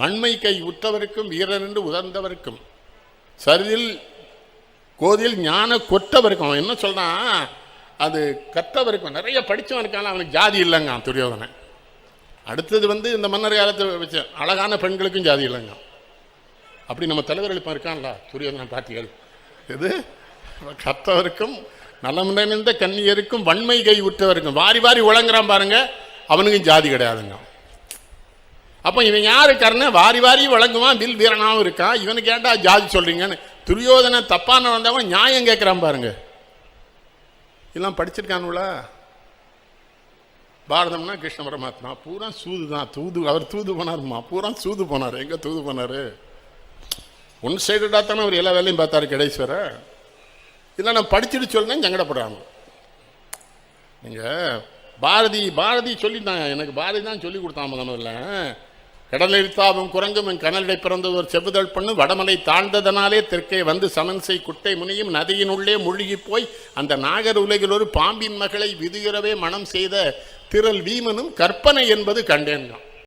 வன்மை கை உற்றவருக்கும் வீரன் என்று உதர்ந்தவருக்கும் சரிதில் கோதில் ஞான கொற்றவருக்கும். அவன் என்ன சொல்றான், அது கற்றவருக்கும் நிறைய படித்தவன் இருக்கான், அவனுக்கு ஜாதி இல்லைங்க துரியோதனன். அடுத்தது இந்த மன்னர் காலத்தை வச்ச அழகான பெண்களுக்கும் ஜாதி இல்லைங்க. அப்படி நம்ம தலைவர்கள் இப்போ இருக்கான்ல துரியோதனன் பாத்திகள். இது கற்றவருக்கும் நலம் நிறைந்த கன்னியருக்கும் வன்மை கை உற்றவருக்கும் வாரி வாரி உழங்குறான் பாருங்க, அவனுக்கும் ஜாதி கிடையாதுங்க. அப்போ இவன் யாரு கர்ணன், வாரி வாரி வழங்குவான், வில் வீரனாகவும் இருக்கான், இவனுக்கு ஏன்டா ஜாதி சொல்றீங்கன்னு துரியோதன தப்பான வந்தவன் நியாயம் கேட்குறான் பாருங்க. இதெல்லாம் படிச்சிருக்கானுங்களா? பாரதம்னா கிருஷ்ண பரமாத்மா பூரா சூது தான், அவர் தூது போனாருமா, பூரா சூது போனார். எங்க தூது போனாரு? ஒன் சைடடா தானே அவர் எல்லா வேலையும் பார்த்தாரு கடைஸ்வர. இதெல்லாம் நான் படிச்சுட்டு சொல்றேன் சங்கடப்படுறாங்க. நீங்க பாரதி சொல்லிட்டாங்க, எனக்கு பாரதி தான் சொல்லி கொடுத்தாங்க முதல்ல. கடலெழுத்தாவும் குரங்கும் என் கனலடை பிறந்தது ஒரு செவ்வுதல் பண்ணு வடமலை தாழ்ந்ததனாலே தெற்கே வந்து சமன்சை குட்டை முனியும் நதியினுள்ளே மூழ்கி போய் அந்த நாகர் உலகில் ஒரு பாம்பின் மகளை விதுகிறவே மனம் செய்த திரள் வீமனும் கற்பனை என்பது கண்டேன்தான்.